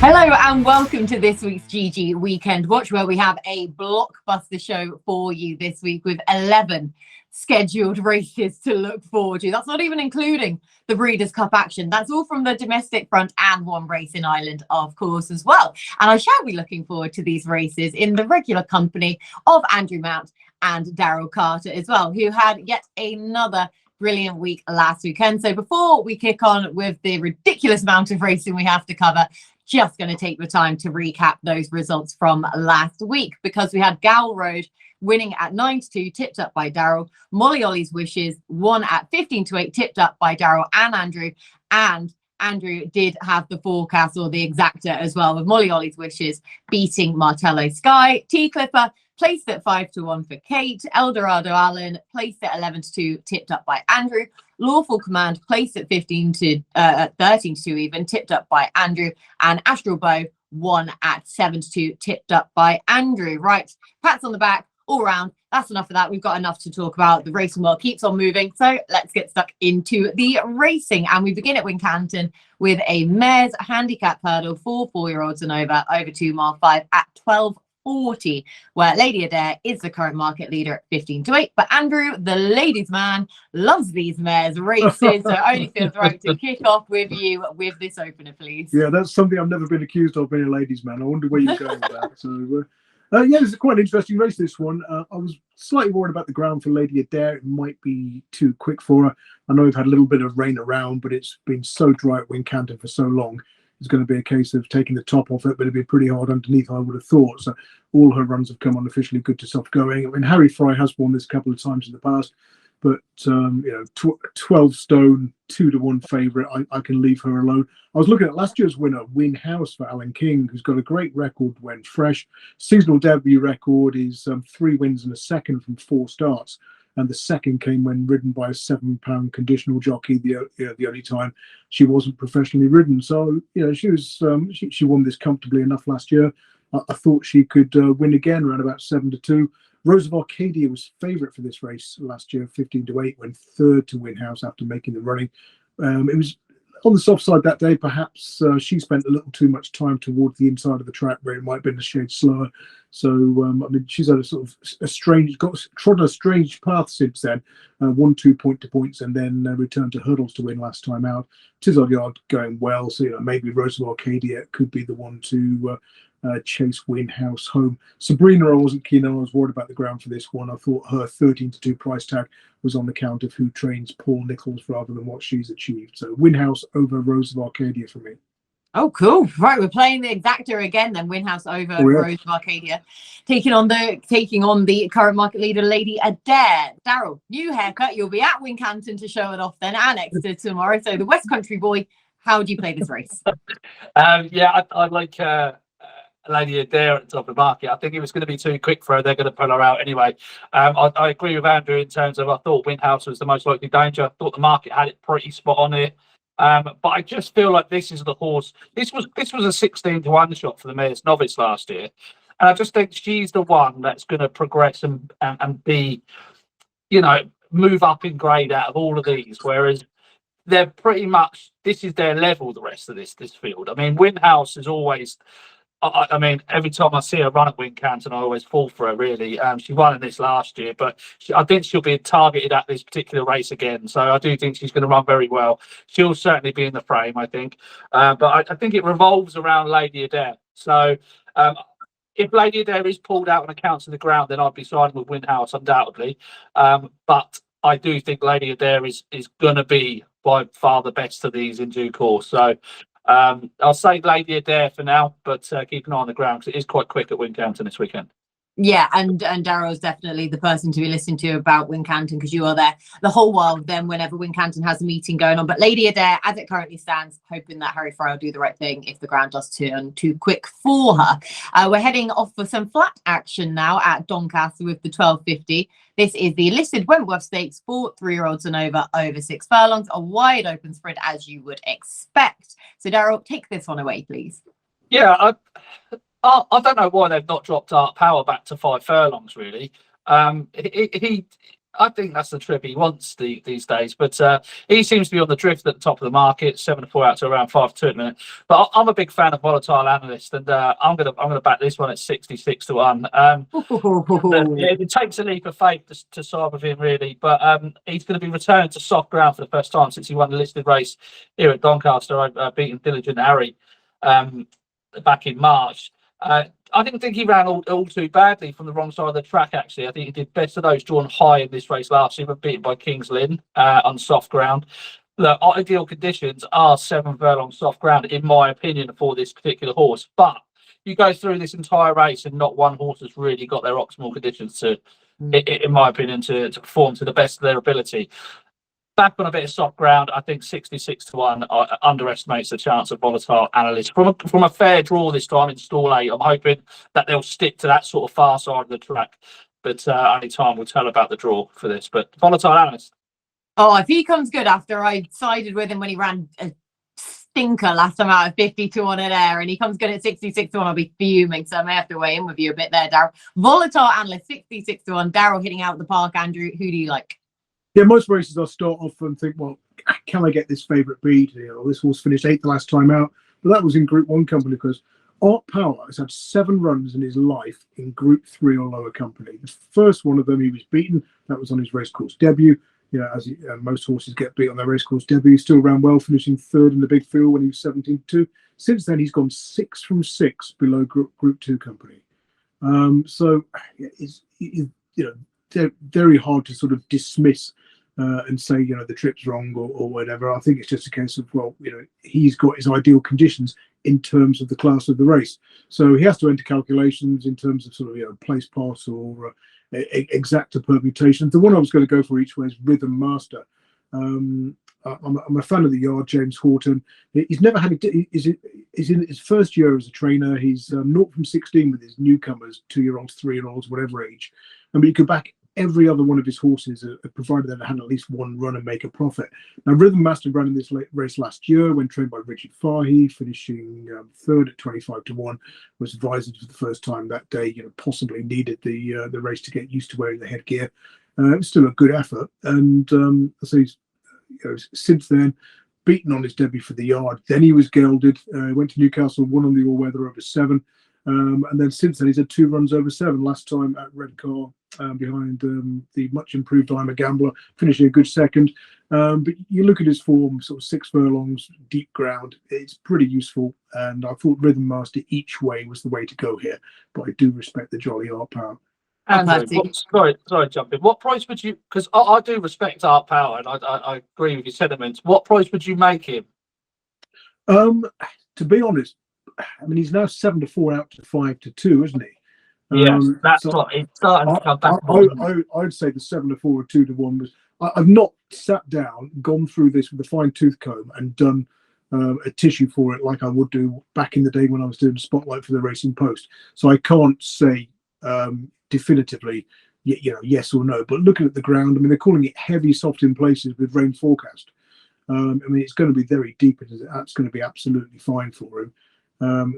Hello and welcome to this week's GG Weekend Watch, where we have a blockbuster show for you this week with 11 scheduled races to look forward to. That's not even including the Breeders' Cup action. That's all from the domestic front and one race in Ireland, of course, as well. And I shall be looking forward to these races in the regular company of Andrew Mount and Daryl Carter as well, who had yet another brilliant week last weekend. So before we kick on with the ridiculous amount of racing we have to cover, just going to take the time to recap those results from last week, because we had Gowl Road winning at 9-2, tipped up by Daryl. Molly Ollie's Wishes won at 15-8, tipped up by Daryl and Andrew. And Andrew did have the forecast, or the exacta as well, with Molly Ollie's Wishes beating Martello Sky. T Clipper placed at 5-1 for Kate. Eldorado Allen placed at 11-2, tipped up by Andrew. Lawful Command placed at 13-2 even, tipped up by Andrew. And Astral Bow won at 7-2, tipped up by Andrew. Right, pats on the back all round. That's enough of that. We've got enough to talk about. The racing world keeps on moving. So let's get stuck into the racing. And we begin at Wincanton with a mares handicap hurdle for 4-year-olds and over 2 mile 5 at 12:40, where Lady Adair is the current market leader at 15-8. But Andrew, the ladies' man, loves these mares races, so it only feels right to kick off with you with this opener, please. Yeah, that's something I've never been accused of, being a ladies' man. I wonder where you're going with that. So, yeah, it's quite an interesting race, this one. I was slightly worried about the ground for Lady Adair. It might be too quick for her. I know we've had a little bit of rain around, but it's been so dry at Wincanton for so long. It's going to be a case of taking the top off it, but it'd be pretty hard underneath, I would have thought. So all her runs have come unofficially good to soft going. I mean, Harry Fry has won this a couple of times in the past, but 12 stone, 2-1 favourite. I can leave her alone. I was looking at last year's winner, Win House, for Alan King, who's got a great record when fresh. Seasonal debut record is 3 wins and a second from 4 starts. And the second came when ridden by a £7 conditional jockey, the only time she wasn't professionally ridden. So, she won this comfortably enough last year. I thought she could win again around about 7-2. Rose of Arcadia was favourite for this race last year, 15-8, went third to Win House after making the running. It was on the soft side that day. Perhaps she spent a little too much time towards the inside of the track where it might have been a shade slower. So, she's had a sort of trodden a strange path since then. Won 2 point-to-points and then returned to hurdles to win last time out. Tizard Yard going well, so maybe Rose of Arcadia could be the one to chase Win House home. Sabrina, I wasn't keen on. I was worried about the ground for this one. I thought her 13-2 price tag was on account of who trains Paul Nichols rather than what she's achieved. So Win House over Rose of Arcadia for me. Oh, cool. Right, we're playing the exacta again then. Winhouse over Rose of Arcadia. Taking on the current market leader, Lady Adair. Daryl, new haircut. You'll be at Wincanton to show it off then, and Exeter tomorrow. So the West Country boy, how do you play this race? I like Lady Adair at the top of the market. I think it was going to be too quick for her. They're going to pull her out anyway. I agree with Andrew in terms of I thought Windhouse was the most likely danger. I thought the market had it pretty spot on it. But I just feel like this is the horse. This was a 16-1 shot for the Mayor's Novice last year. And I just think she's the one that's going to progress and be, move up in grade out of all of these. Whereas they're pretty much, this is their level, the rest of this field. I mean, Windhouse is always, every time I see her run at Wincanton, I always fall for her, really. She won in this last year, but I think she'll be targeted at this particular race again. So I do think she's going to run very well. She'll certainly be in the frame, I think. But I think it revolves around Lady Adair. So if Lady Adair is pulled out on accounts of the ground, then I'd be siding with Windhouse, undoubtedly. But I do think Lady Adair is going to be by far the best of these in due course. So I'll save Lady Adair for now, but keep an eye on the ground because it is quite quick at Wincanton this weekend. Yeah, and Daryl's definitely the person to be listening to about Wincanton because you are there the whole while then whenever Wincanton has a meeting going on. But Lady Adair, as it currently stands, hoping that Harry Fry will do the right thing if the ground does turn too quick for her. We're heading off for some flat action now at Doncaster with the 1250. This is the listed Wentworth Stakes for 3-year-olds and over 6 furlongs, a wide open spread as you would expect. So Daryl, take this one away, please. Yeah, I don't know why they've not dropped Art Power back to 5 furlongs, really. I think that's the trip he wants these days. But he seems to be on the drift at the top of the market, 7-4 out to around 5-2 at the minute. But I'm a big fan of Volatile Analyst, and I'm gonna back this one at 66-1. It takes a leap of faith to side with him, really. But he's going to be returning to soft ground for the first time since he won the listed race here at Doncaster, beating Diligent Harry back in March. I didn't think he ran all too badly from the wrong side of the track, actually. I think he did best of those drawn high in this race last year, but beaten by Kings Lynn on soft ground. The ideal conditions are 7 furlong soft ground, in my opinion, for this particular horse. But you go through this entire race and not one horse has really got their optimal conditions in my opinion, to perform to the best of their ability. Back on a bit of soft ground, I think 66-1 underestimates the chance of Volatile Analyst. From a fair draw this time in stall 8, I'm hoping that they'll stick to that sort of far side of the track. But only time will tell about the draw for this. But Volatile Analyst. Oh, if he comes good after I sided with him when he ran a stinker last time out at 50-1 at Ayr, and he comes good at 66-1, I'll be fuming. So I may have to weigh in with you a bit there, Daryl. Volatile Analyst, 66-1. Daryl hitting out the park. Andrew, who do you like? Yeah, most races I start off and think, well, can I get this favourite beat? This horse finished 8th the last time out, but that was in Group 1 company because Art Power has had 7 runs in his life in Group 3 or lower company. The first one of them he was beaten. That was on his racecourse debut. As most horses get beat on their racecourse debut, he still ran well, finishing 3rd in the big field when he was 17-2. Since then, he's gone 6 from 6 below Group 2 company. It's very hard to sort of dismiss and say, the trip's wrong or whatever. I think it's just a case of, he's got his ideal conditions in terms of the class of the race. So he has to enter calculations in terms of sort of, place pass or exacta permutations. The one I was going to go for each way is Rhythm Master. I'm a fan of the yard, James Horton. He's never had he's in his first year as a trainer. He's 0 from 16 with his newcomers, 2-year-olds, 3-year-olds, whatever age. But he could back every other one of his horses, provided that it had at least one run and make a profit. Now, Rhythm Master ran in this race last year when trained by Richard Fahey, finishing 3rd at 25-1. Was advised for the first time that day. Possibly needed the race to get used to wearing the headgear. It was still a good effort, and so he's since then beaten on his debut for the yard. Then he was gelded. Went to Newcastle, won on the all-weather over 7. And then since then, he's had 2 runs over 7. Last time at Redcar behind the much improved I'm a Gambler, finishing a good 2nd. But you look at his form, sort of 6 furlongs, deep ground. It's pretty useful. And I thought Rhythm Master each way was the way to go here. But I do respect the Jolly Art Power. Sorry, jump in. What price would you? Because I do respect Art Power, and I agree with your sentiments. What price would you make him? To be honest, I mean, he's now 7-4 out to 5-2, isn't he? Yes, that's what it's starting to come back. I'd say the 7-4 or 2-1 was. I've not sat down, gone through this with a fine tooth comb, and done a tissue for it like I would do back in the day when I was doing the spotlight for the Racing Post. So I can't say definitively, yes or no. But looking at the ground, I mean, they're calling it heavy, soft in places with rain forecast. I mean, it's going to be very deep. That's going to be absolutely fine for him.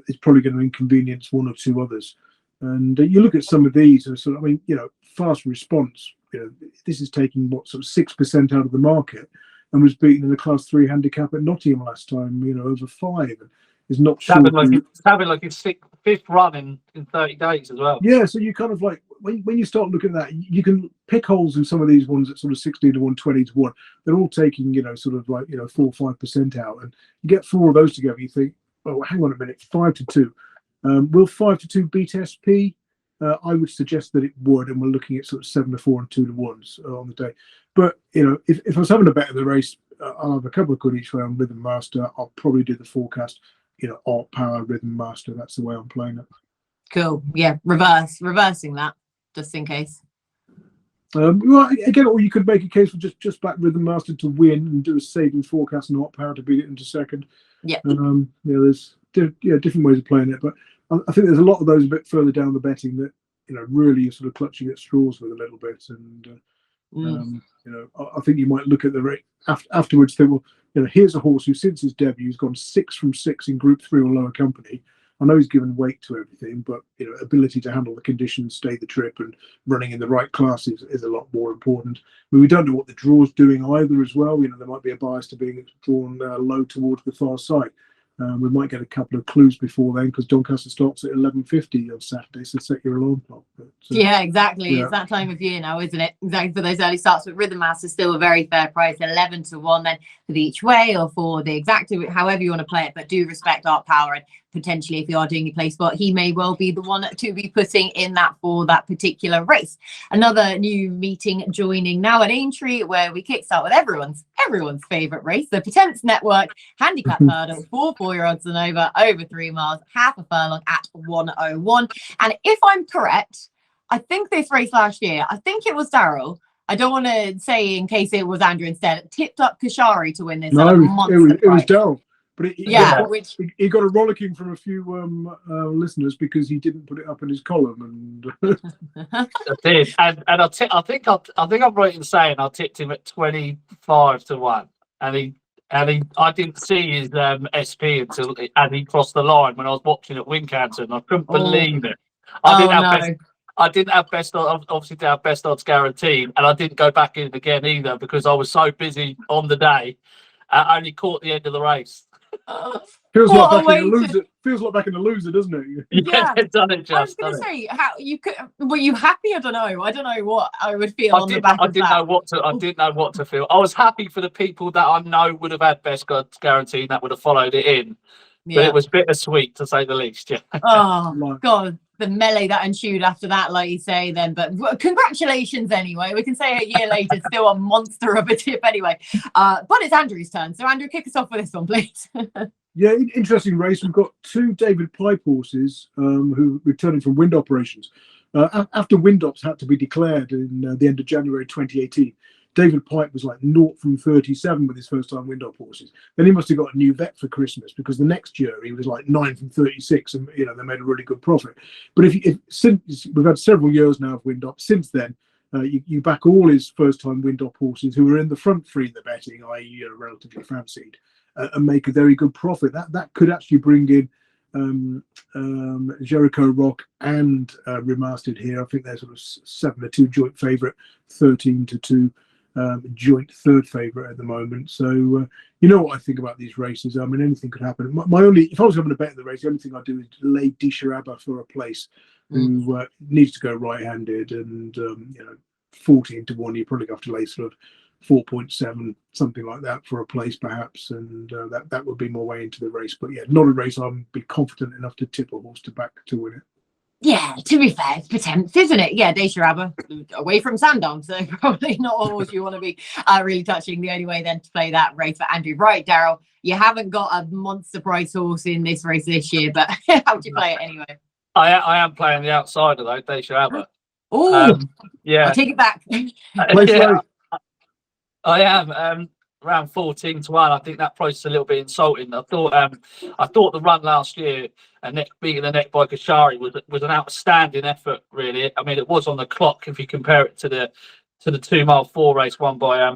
It's probably going to inconvenience 1 or 2 others. And you look at some of these, so I mean, fast response. This is taking sort of 6% out of the market, and was beaten in a Class 3 handicap at Nottingham last time. Over 5. And is not sure. Having like his 5th run in 30 days as well. Yeah, so you kind of like when you start looking at that, you can pick holes in some of these ones at sort of 16-1, 20-1. They're all taking sort of like 4 or 5% out, and you get 4 of those together. You think, oh, hang on a minute, 5-2. Will 5-2 beat SP? I would suggest that it would, and we're looking at sort of 7-4 and 2-1s on the day. But if I was having a bet in the race, I'll have a couple of good each way on Rhythm Master. I'll probably do the forecast. Art Power, Rhythm Master. That's the way I'm playing it. Cool. Yeah, reversing that just in case. Well, again, or you could make a case for just back Rhythm Master to win and do a saving forecast and Art Power to beat it into 2nd. Yeah. There's different ways of playing it, but I think there's a lot of those a bit further down the betting that really are sort of clutching at straws with a little bit, and I think you might look at the rate afterwards. Think, well, here's a horse who since his debut has gone 6 from 6 in Group 3 or lower company. I know he's given weight to everything, but ability to handle the conditions, stay the trip, and running in the right classes is a lot more important. I mean, we don't know what the draw's doing either as well. There might be a bias to being drawn low towards the far side. We might get a couple of clues before then, because Doncaster starts at 11:50 on Saturday, so set your alarm clock. But, yeah, exactly. yeah. It's that time of year now, isn't it? Exactly, for those early starts. But Rhythm Master is still a very fair price, 11-1 then for the each way or for the exacta, however you want to play it. But do respect Art Power, and potentially if you are doing your play spot, he may well be the one to be putting in that for that particular race. Another new meeting joining now at Aintree, where we kickstart with everyone's favourite race, the Potence Network Handicap Hurdle for 4-year-olds and over 3 miles, half a furlong at 101. And if I'm correct, I think this race last year, I think it was Daryl. I don't want to say in case it was Andrew instead. Tipped up Kashari to win this. No, it was Daryl. But he got a rollicking from a few listeners because he didn't put it up in his column. And I did, and I think I'm right in saying I tipped him at 25-1, and I didn't see his SP until he crossed the line when I was watching at Wincanton, and I couldn't believe it. I didn't have best odds, obviously didn't have best odds guaranteed, and I didn't go back in again either because I was so busy on the day. I only caught the end of the race. Feels like back in the loser, doesn't it? Yeah, done it. I was going to say, how you could were you happy? I don't know what I would feel on the back of that. I didn't know what to feel. I was happy for the people that I know would have had best odds guaranteed that would have followed it in. But it was bittersweet to say the least. Yeah. Oh God, the melee that ensued after that, like you say, then. But congratulations anyway. We can say a year later, still a monster of a tip anyway. But it's Andrew's turn. So Andrew, kick us off with this one, please. Yeah, interesting race. We've got 2 David Pipe horses who returning from wind operations. After wind ops had to be declared in the end of January 2018. David Pipe was like 0 from 37 with his first time wind up horses. Then he must have got a new vet for Christmas, because the next year he was like 9 from 36, and they made a really good profit. But since we've had several years now of wind up, since then you back all his first time wind up horses who are in the front 3 in the betting, i.e. relatively fancied, and make a very good profit. That could actually bring in Jericho Rock and Remastered here. I think they're sort of 7-2 joint favourite, 13-2 joint third favourite at the moment. So you know what I think about these races. I mean, anything could happen. If I was having a bet in the race, the only thing I'd do is lay Disharaba for a place, who needs to go right-handed, and 14-1. You probably have to lay sort of 4.7, something like that for a place perhaps, and that would be more way into the race. But yeah, not a race I'd be confident enough to tip a horse to back to win it. Yeah, to be fair, it's Potence, isn't it? Yeah, Desharaba, away from Sandown, so probably not a horse you want to be really touching. The only way then to play that race for Andrew. Right, Daryl, you haven't got a monster price horse in this race this year, but how would you play it anyway? I am playing the outsider though, Desharaba. Oh, yeah. I'll take it back. I am around 14-1. I think that price is a little bit insulting. I thought the run last year and beating the neck by Kashari was an outstanding effort. Really, I mean, it was on the clock if you compare it to the 2 mile 4 race won by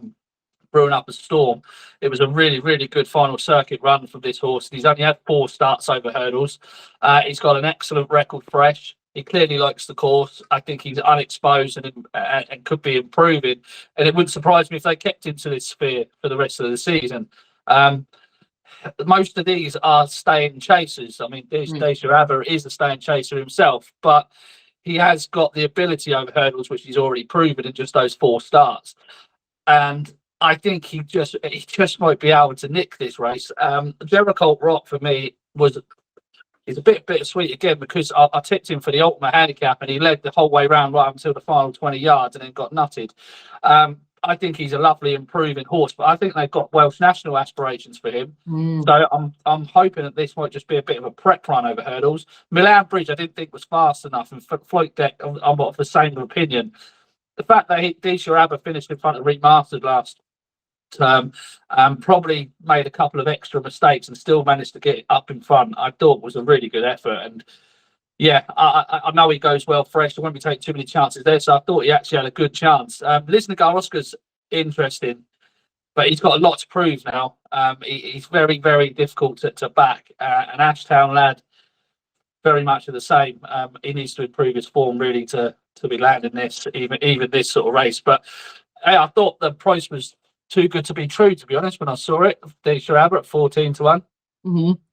Brewing Up a Storm. It was a really, really good final circuit run from this horse. He's only had 4 starts over hurdles. He's got an excellent record fresh. He clearly likes the course. I think he's unexposed and could be improving. And it wouldn't surprise me if they kept him to this sphere for the rest of the season. Most of these are staying chasers. I mean, Desharaba is a staying chaser himself, but he has got the ability over hurdles, which he's already proven in just those 4 starts. And I think he just might be able to nick this race. Jericho Rock for me is a bit bittersweet again, because I tipped him for the ultimate handicap and he led the whole way round right until the final 20 yards and then got nutted. I think he's a lovely improving horse, but I think they've got Welsh national aspirations for him. So I'm hoping that this might just be a bit of a prep run over hurdles. Milan Bridge I didn't think was fast enough, and Float Deck I'm of the same opinion. The fact that Desharaba finished in front of Remastered last term, probably made a couple of extra mistakes and still managed to get up in front, I thought was a really good effort. And yeah, I know he goes well fresh. I won't be taking too many chances there, so I thought he actually had a good chance. Lisnagar Oscar's interesting, but he's got a lot to prove now. He's very, very difficult to back. An Ashtown lad very much of the same. He needs to improve his form really to be landing this, even this sort of race. But hey, I thought the price was too good to be true, to be honest, when I saw it. Dacia Abra at 14-1.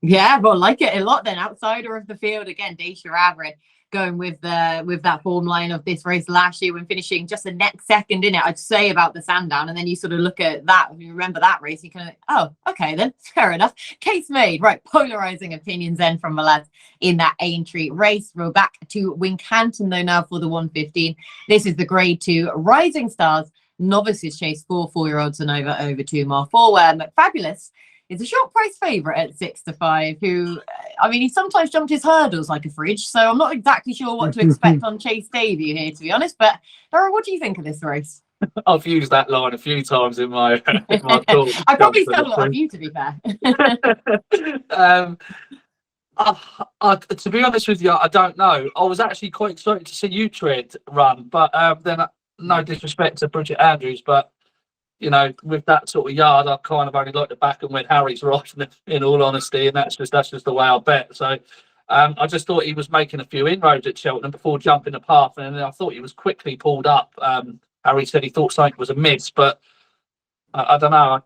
Yeah, well, like it a lot then. Outsider of the field again, Dacia Abra going with that form line of this race last year when finishing just the next second in it. I'd say about the Sandown, and then you sort of look at that, if you remember that race, you kind of, oh, okay then, fair enough. Case made. Right, polarizing opinions then from the lads in that Aintree race. We're back to Wincanton though now for the 115. This is the Grade 2 Rising Stars Novices Chase for 4-year-olds and over 2 mile four, where McFabulous is a short price favourite at 6-5, who, I mean, he sometimes jumped his hurdles like a fridge, so I'm not exactly sure what to expect on Chase debut here, to be honest. But Dara, what do you think of this race? I've used that line a few times in my talk. I probably said a lot of you, to be fair. To be honest with you, I don't know. I was actually quite excited to see Utrecht run, but then no disrespect to Bridget Andrews, but you know, with that sort of yard, I kind of only like the back and when Harry's riding, in all honesty, and that's just the way I bet. So I just thought he was making a few inroads at Cheltenham before jumping the path, and then I thought he was quickly pulled up. Harry said he thought something was amiss, but I don't know.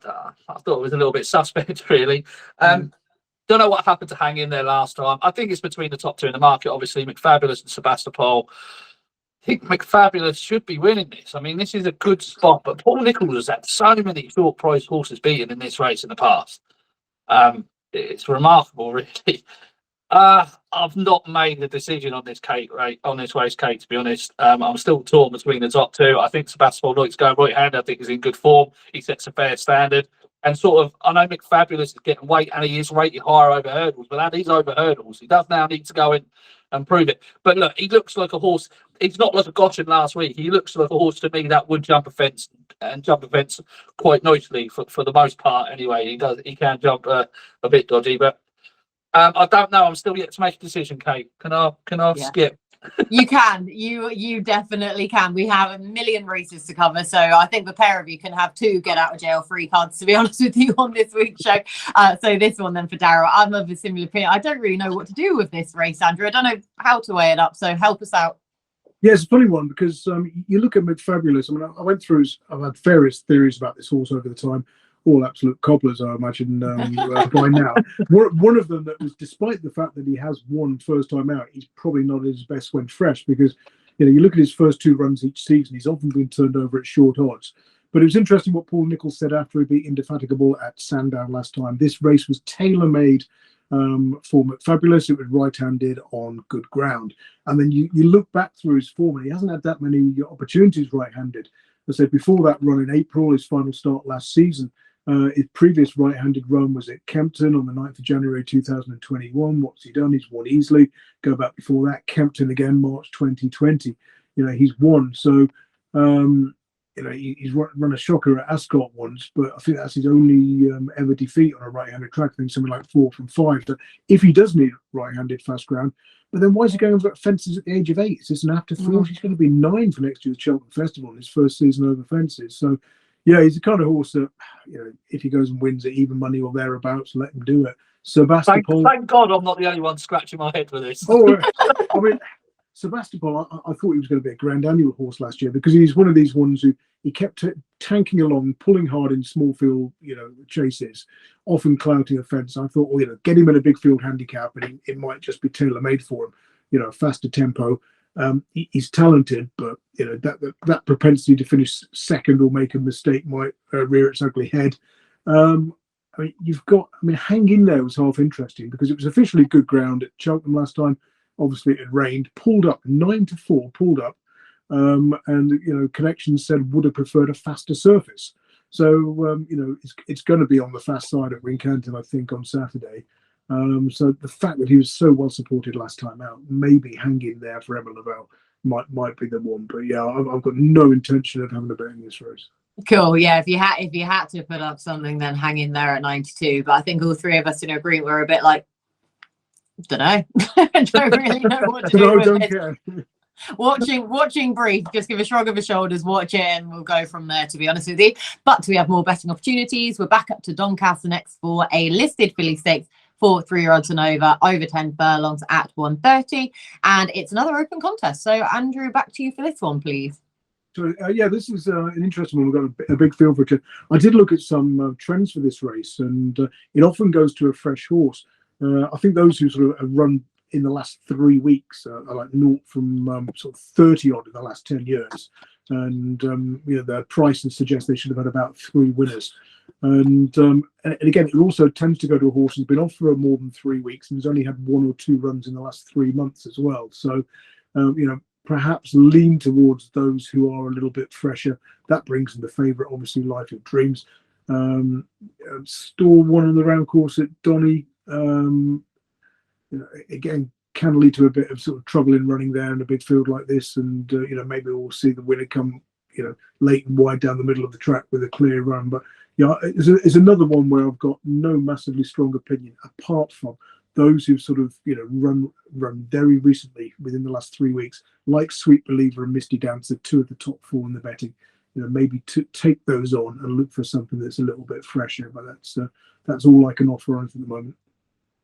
I thought it was a little bit suspect, really. Don't know what happened to hang in there last time. I think it's between the top two in the market, obviously, McFabulous and Sebastopol. I think McFabulous should be winning this. I mean, this is a good spot, but Paul Nicholls has had so many short price horses beaten in this race in the past. It's remarkable, really. I've not made a decision on this race, Kate, to be honest. I'm still torn between the top two. I think Sebastopol Loic's going right-handed. I think he's in good form. He sets a fair standard. And sort of, I know McFabulous is getting weight and he is rated higher over hurdles, but he's over hurdles. He does now need to go in and prove it. But look, he looks like a horse. He's not like a Goshen last week. He looks like a horse to me that would jump a fence and jump a fence quite nicely for the most part. Anyway, he can jump a bit dodgy, but I don't know. I'm still yet to make a decision, Kate. Can I skip? You can. You definitely can. We have a million races to cover, so I think the pair of you can have 2 get out of jail free cards, to be honest with you, on this week's show. So this one then for Darryl, I'm of a similar opinion. I don't really know what to do with this race, Andrew. I don't know how to weigh it up, so help us out. Yeah, it's a funny one because you look at McFabulous. I mean, I went through. I've had various theories about this horse over the time. All absolute cobblers, I imagine, by now. One of them that was, despite the fact that he has won first time out, he's probably not at his best when fresh, because you look at his first 2 runs each season, he's often been turned over at short odds. But it was interesting what Paul Nicholls said after he beat Indefatigable at Sandown last time. This race was tailor-made for McFabulous. It was right-handed on good ground. And then you look back through his form, and he hasn't had that many opportunities right-handed. I said before that run in April, his final start last season, his previous right-handed run was at Kempton on the 9th of January 2021. What's he done? He's won easily. Go back before that, Kempton again, March 2020. He's won. So, he's run a shocker at Ascot once, but I think that's his only ever defeat on a right-handed track. I think something like 4 from 5. So if he does need right-handed fast ground, but then why is he going over fences at the age of 8? Is this an afterthought? He's going to be 9 for next year's Cheltenham Festival in his first season over fences. So, yeah, he's the kind of horse that, if he goes and wins at even money or thereabouts, let him do it. Sebastopol. Thank God I'm not the only one scratching my head for this. Oh, I mean, Sebastopol, I thought he was going to be a Grand Annual horse last year, because he's one of these ones who he kept tanking along, pulling hard in small field, chases, often clouting a fence. I thought, get him in a big field handicap, and it might just be tailor made for him. Faster tempo. He's talented, but that propensity to finish second or make a mistake might rear its ugly head. Hang in there was half interesting, because it was officially good ground at Cheltenham last time. Obviously, it had rained, pulled up 9-4, pulled up, and connections said would have preferred a faster surface. So it's going to be on the fast side at Wincanton, I think, on Saturday. So the fact that he was so well supported last time out, maybe hanging there for Emma Lavelle might be the one. But yeah, I've got no intention of having a bet in this race. Cool. Yeah, if you had to put up something, then hang in there at 92. But I think all 3 of us in agreement were a bit like, don't know. Don't really know what to do with it. Care. Watching brief, just give a shrug of the shoulders, watch it, and we'll go from there, to be honest with you. But we have more betting opportunities. We're back up to Doncaster next for a listed filly stakes for 3 odds and over 10 furlongs at 130. And it's another open contest. So, Andrew, back to you for this one, please. So yeah, this is an interesting one. We've got a big feel for it. I did look at some trends for this race, and it often goes to a fresh horse. I think those who sort of have run in the last 3 weeks are like naught from sort of 30 odd in the last 10 years. And their prices suggest they should have had about 3 winners. And again, it also tends to go to a horse who's been off for more than 3 weeks and has only had 1 or 2 runs in the last 3 months as well. So, perhaps lean towards those who are a little bit fresher. That brings in the favourite, obviously, Life of Dreams. Store 1 on the round course at Donny. Again, can lead to a bit of sort of trouble in running there in a big field like this, and maybe we'll see the winner come late and wide down the middle of the track with a clear run. But yeah, it's another one where I've got no massively strong opinion apart from those who've sort of run very recently within the last 3 weeks, like Sweet Believer and Misty Dancer, 2 of the top 4 in the betting. Maybe to take those on and look for something that's a little bit fresher. But that's all I can offer on it at the moment.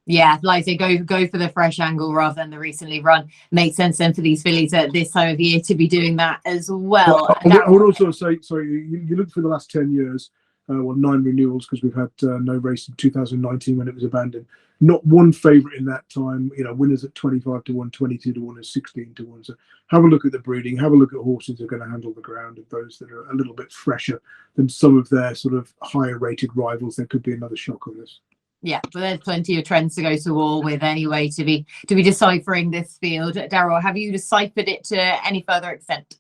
Yeah, like I say, go for the fresh angle rather than the recently run. Makes sense then for these fillies at this time of year to be doing that as well. I would also say, sorry, you look for the last 10 years, 9 renewals, because we've had no race in 2019 when it was abandoned. Not one favourite in that time. Winners at 25 to 1, 22 to 1, and 16 to 1. So have a look at the breeding. Have a look at horses that are going to handle the ground, and those that are a little bit fresher than some of their sort of higher rated rivals. There could be another shock on this. Yeah, but there's plenty of trends to go to war with anyway to be deciphering this field. Daryl, have you deciphered it to any further extent?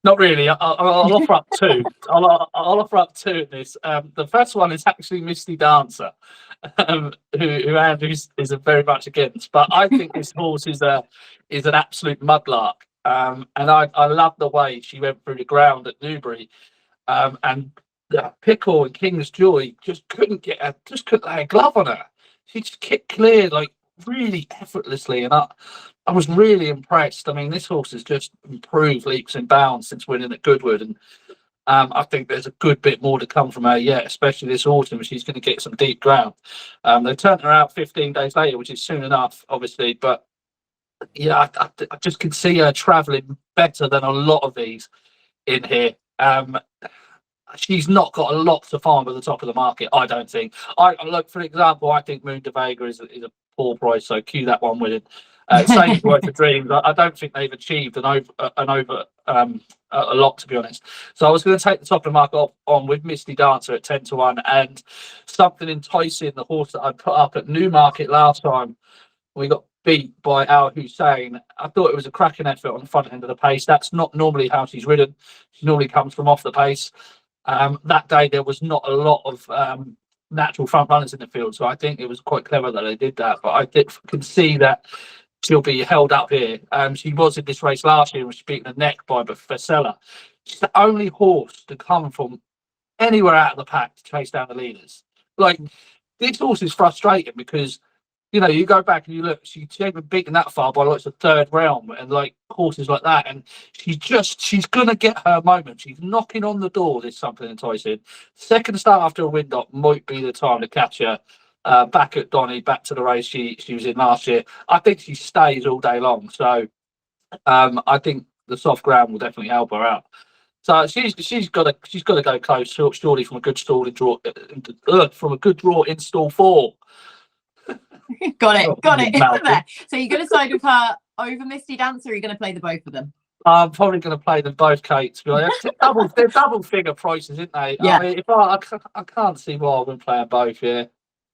Not really. I'll offer up 2. I'll offer up 2 in this. The first one is actually Misty Dancer, who Andrew is very much against. But I think this horse is an absolute mudlark, and I love the way she went through the ground at Newbury, and Pickle and King's Joy just couldn't lay a glove on her. She just kicked clear like really effortlessly, and I was really impressed. I mean, this horse has just improved leaps and bounds since winning at Goodwood, and I think there's a good bit more to come from her yet, especially this autumn. She's going to get some deep ground. They turned her out 15 days later, which is soon enough, obviously, but yeah, I just can see her travelling better than a lot of these in here. She's not got a lot to find at the top of the market, I don't think. Look, for example, I think Moon de Vega is a poor price, so cue that one with it. Same for Life of Dreams. I don't think they've achieved a lot, to be honest. So I was going to take the top of the market on with Misty Dancer at 10 to 1, and something enticing, the horse that I put up at Newmarket last time. We got beat by Al Hussein. I thought it was a cracking effort on the front end of the pace. That's not normally how she's ridden. She normally comes from off the pace. That day there was not a lot of natural front runners in the field, so I think it was quite clever that they did that. But I can see that she'll be held up here. She was in this race last year and was beaten the neck by Vasella. She's the only horse to come from anywhere out of the pack to chase down the leaders. Like, this horse is frustrating because you go back and you look, she ain't been beaten that far by like the third realm and like horses like that, and she's gonna get her moment. She's knocking on the door. There's something enticing. Second start after a wind up might be the time to catch her back at Donny, back to the race she was in last year. I think she stays all day long, so I think the soft ground will definitely help her out. So she's got to go close, surely, from a good draw in stall 4. Got it. There. So you're going to side with her over Misty Dancer, or are you going to play the both of them? I'm probably going to play them both, Kate. To be honest, they're double figure prices, isn't they? Yeah. I mean, I can't see why I wouldn't play them both.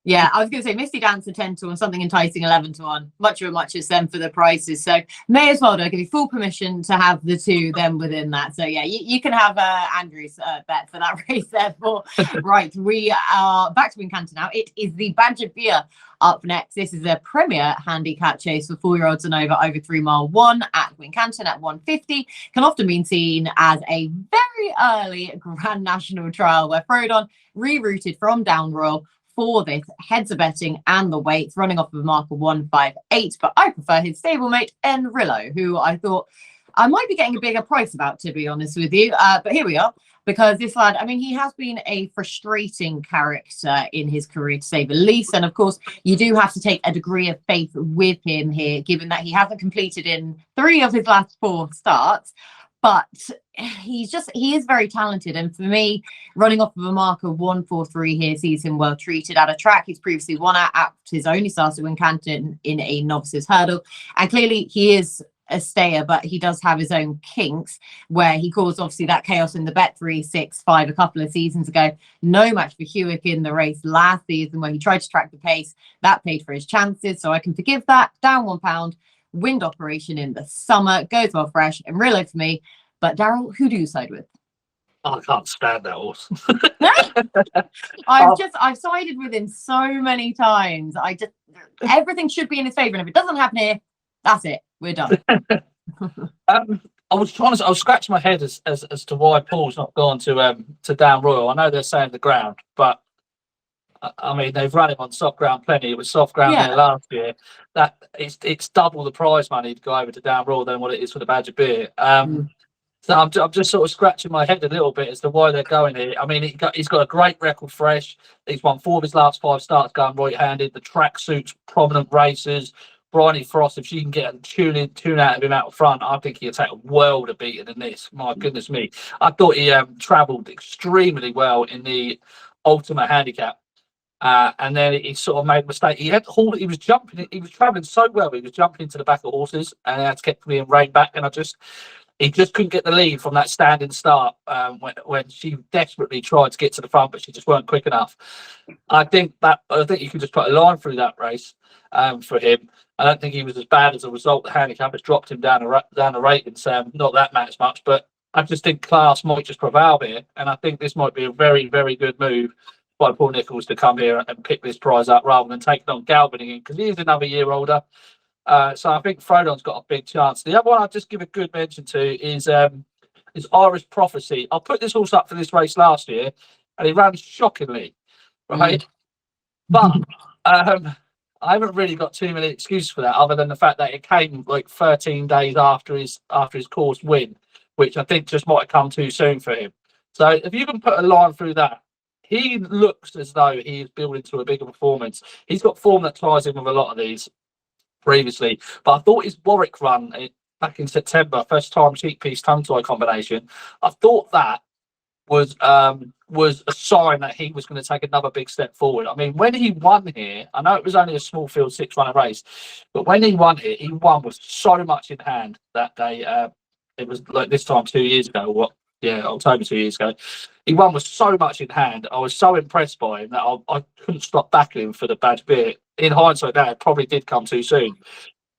Yeah, I was going to say Misty Dancer 10 to 1, something enticing 11 to 1. Much as them for the prices. So may as well, do I give you full permission to have the 2 then within that. So yeah, you can have Andrew's bet for that race therefore. Right, we are back to Wincanton now. It is the Badger Beer up next. This is a premier handicap chase for 4-year-olds and over 3 mile 1 at Wincanton at 150. Can often be seen as a very early Grand National trial where Frodon rerouted from Down Royal for this heads of betting and the weights, running off of a mark of 158. But I prefer his stablemate Enrillo, who I thought I might be getting a bigger price about, to be honest with you. But here we are, because this lad, I mean, he has been a frustrating character in his career, to say the least. And of course, you do have to take a degree of faith with him here, given that he hasn't completed in 3 of his last 4 starts. But he is very talented. And for me, running off of a mark of 1:43 here sees him well treated at a track he's previously won at his only start at Wincanton in a novices hurdle. And clearly he is a stayer, but he does have his own kinks, where he caused obviously that chaos in the Bet365 a couple of seasons ago. No match for Hewick in the race last season, where he tried to track the pace. That paid for his chances, so I can forgive that. Down £1, wind operation in the summer, goes well fresh and real for me. But Daryl, who do you side with? I can't stand that horse. I've sided with him so many times. Everything should be in his favour, and if it doesn't happen here, that's it. We're done. I was scratching my head as to why Paul's not gone to Down Royal. I know they're saying the ground, but I mean, they've run him on soft ground plenty. It was soft ground there last year. That it's double the prize money to go over to Down Royal than what it is for the Badger Beer. So I'm just sort of scratching my head a little bit as to why they're going here. I mean, he's got a great record fresh. He's won 4 of his last 5 starts going right-handed. The track suits prominent racers. Bryony Frost, if she can get a tune out of him out front, I think he'll take a world of beating than this. My goodness me. I thought he travelled extremely well in the ultimate handicap. And then he sort of made a mistake. He was travelling so well, he was jumping into the back of horses, and that's kept me in reined back. And he just couldn't get the lead from that standing start when she desperately tried to get to the front, but she just weren't quick enough. I think you can just put a line through that race for him. I don't think he was as bad as a result. The handicap has dropped him down the ratings. Not that much, but I just think class might just prevail here, and I think this might be a very, very good move by Paul Nicholls to come here and pick this prize up rather than taking on Galvin again, because he is another year older. So I think Frodon's got a big chance. The other one I'll just give a good mention to is Irish Prophecy. I put this horse up for this race last year, and he ran shockingly, right? But I haven't really got too many excuses for that, other than the fact that it came like 13 days after his course win, which I think just might have come too soon for him. So if you can put a line through that, he looks as though he is building to a bigger performance. He's got form that ties in with a lot of these previously, but I thought his Warwick run back in September, first time cheek piece tongue tie combination, I thought that was a sign that he was going to take another big step forward. I mean, when he won here, I know it was only a small field 6-runner race, but when he won here, he won with so much in hand that day. It was like this time 2 years ago, October 2 years ago. He won with so much in hand. I was so impressed by him that I couldn't stop backing him for the Badger Beer. In hindsight, that probably did come too soon.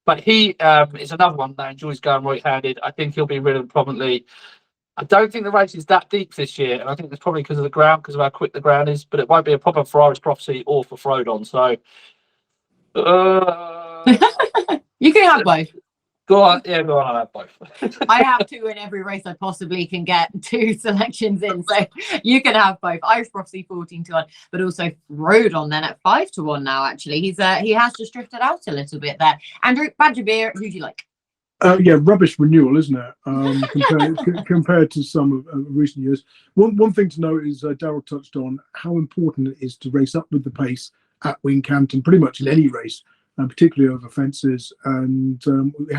But he is another one that enjoys going right-handed. I think he'll be ridden prominently. I don't think the race is that deep this year, and I think it's probably because of the ground, because of how quick the ground is. But it won't be a problem for Irish Prophecy or for Frodon. So you can have both. Go on, I'll have both. I have 2 in every race I possibly can get 2 selections in, so you can have both. Irish Prophecy 14-1, but also Frodon then at 5-1 now. Actually, he has just drifted out a little bit there. Andrew, Badger Beer, who do you like? Rubbish renewal, isn't it? Compared to some of recent years. One thing to note is Daryl touched on how important it is to race up with the pace at Wincanton, pretty much in any race. Particularly over fences, and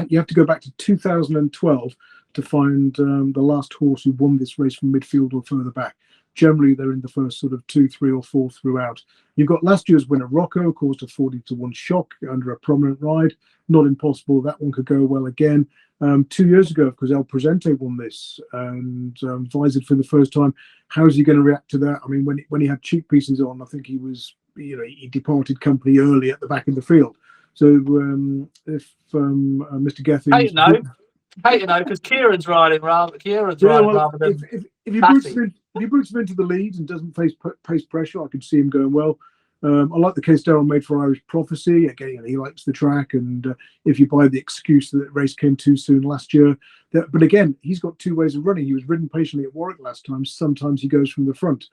you have to go back to 2012 to find the last horse who won this race from midfield or further back. Generally, they're in the first sort of 2, 3, or 4 throughout. You've got last year's winner Rocco, caused a 40-1 shock under a prominent ride. Not impossible that one could go well again. 2 years ago, because El Presente won this and Visored for the first time. How is he going to react to that? I mean, when he had cheek pieces on, I think he was, he departed company early at the back of the field. So if Mr. Gethin, because Kieran's riding rather than if he boots him into the lead and doesn't face pace pressure, I could see him going well. I like the case Daryl made for Irish Prophecy. Again, he likes the track, and if you buy the excuse that the race came too soon last year, but again, he's got 2 ways of running. He was ridden patiently at Warwick last time. Sometimes he goes from the front.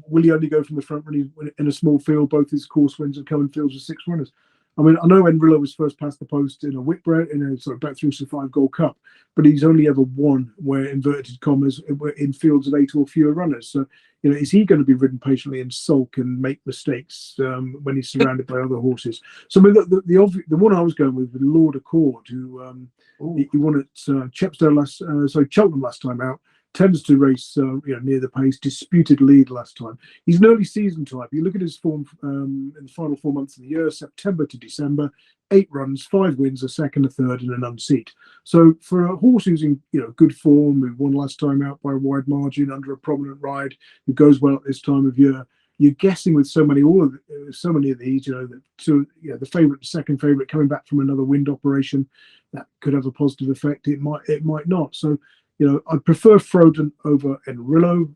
Will he only go from the front when he's in a small field? Both his course wins and Cohen fields with 6 runners. I mean, I know Enrillo was first past the post in a Whitbread, in a sort of Bet365 Gold Cup, but he's only ever won where inverted commas in fields of 8 or fewer runners. So, you know, is he going to be ridden patiently and sulk and make mistakes when he's surrounded by other horses? So, I mean, the one I was going with Lord Accord, who he won at Cheltenham last time out. Tends to race near the pace, disputed lead last time. He's an early season type. You look at his form in the final 4 months of the year, September to December, 8 runs, 5 wins, a second, a third, and an unseat. So for a horse who's in good form, who won last time out by a wide margin under a prominent ride, who goes well at this time of year, you're guessing with so many of these, the favourite, second favourite coming back from another wind operation, that could have a positive effect. It might not. So, I prefer Frodon over Enrillo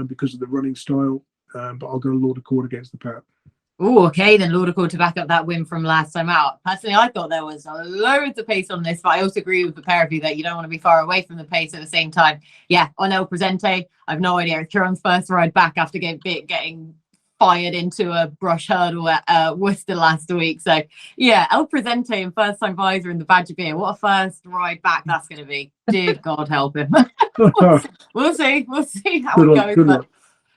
because of the running style, but I'll go Lord Accord against the pair. Oh, okay, then Lord Accord to back up that win from last time out. Personally, I thought there was loads of pace on this, but I also agree with the pair of you that you don't want to be far away from the pace at the same time. Yeah, on El Presente, I've no idea. It's Kieran's first ride back after getting fired into a brush hurdle at Worcester last week. So, yeah, El Presente and first time visor in the Badger Beer. What a first ride back that's going to be. Dear God help him. We'll see how it goes.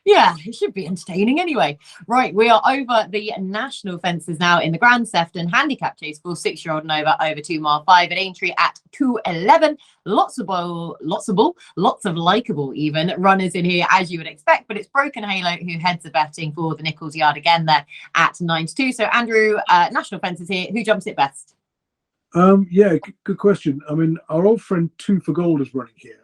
Yeah, it should be entertaining anyway. Right, we are over the national fences now in the Grand Sefton handicap chase for 6-year-old and over 2 mile 5 at Aintree at 2:11. Lots of likeable even runners in here as you would expect, but it's Broken Halo who heads the betting for the Nichols Yard again there at 9-2. So Andrew, national fences here, who jumps it best? Good question. I mean, our old friend Two for Gold is running here.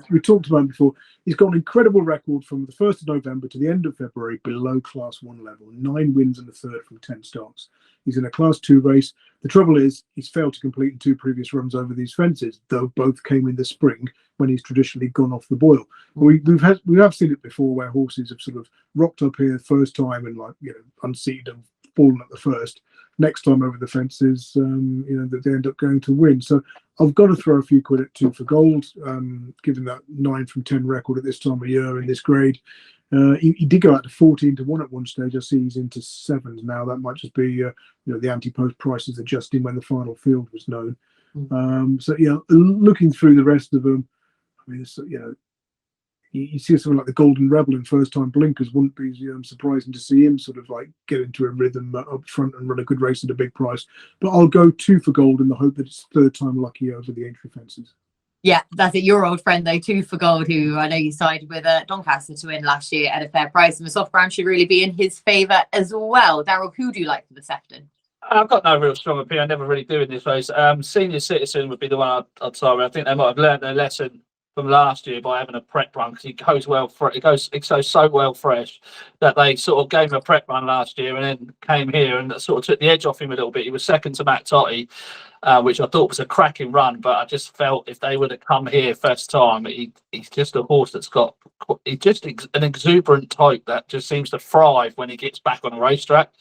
We talked about him before. He's got an incredible record from the 1st of November to the end of February below Class 1 level. 9 wins and a third from 10 starts. He's in a Class 2 race. The trouble is he's failed to complete in 2 previous runs over these fences, though both came in the spring when he's traditionally gone off the boil. We have seen it before where horses have sort of rocked up here first time and unseated and fallen at the first. Next time over the fences, that they end up going to win. So I've got to throw a few quid at Two for Gold, given that 9 from 10 record at this time of year in this grade. He did go out to 14-1 at one stage. I see he's into 7s now. That might just be the anti-post prices adjusting when the final field was known. Looking through the rest of them, I mean, you see something like the Golden Rebel in first time blinkers wouldn't be surprising to see him sort of like get into a rhythm up front and run a good race at a big price. But I'll go Two for Gold in the hope that it's 3rd time lucky over the Aintree fences. Yeah, that's it. Your old friend though, Two for Gold, who I know you sided with Doncaster to win last year at a fair price, and the soft ground should really be in his favour as well. Darryl, who do you like for the Sefton? I've got no real strong opinion. I never really do in this race. Senior Citizen would be the one I'd side with. I think they might have learned their lesson from last year by having a prep run, because it goes so well fresh that they sort of gave him a prep run last year and then came here and sort of took the edge off him a little bit. He was second to Matt Totty, which I thought was a cracking run, but I just felt if they would have come here first time, he's just a horse that's got an exuberant type that just seems to thrive when he gets back on a racetrack.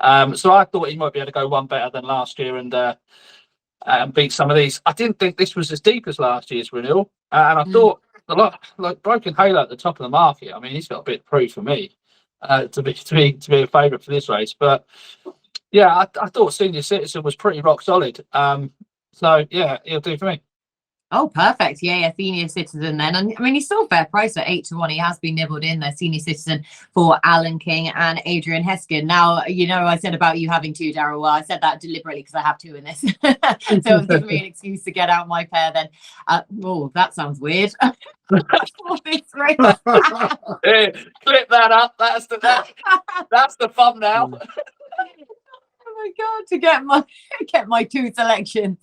So I thought he might be able to go one better than last year and beat some of these. I didn't think this was as deep as last year's renewal, and I thought a lot like Broken Halo at the top of the market. I mean, he's got a bit of proof for me to be a favourite for this race. But yeah, I thought Senior Citizen was pretty rock solid. So yeah, he'll do for me. Oh, perfect. Yeah, Senior Citizen then. And I mean, he's still fair price at 8-1. He has been nibbled in there, Senior Citizen, for Alan King and Adrian Heskin. Now, I said about you having 2, Darryl. Well, I said that deliberately because I have 2 in this. So it was giving me an excuse to get out my pair then. That sounds weird. Yeah, clip that up. That's the thumbnail. Oh my God, to get my 2 selections.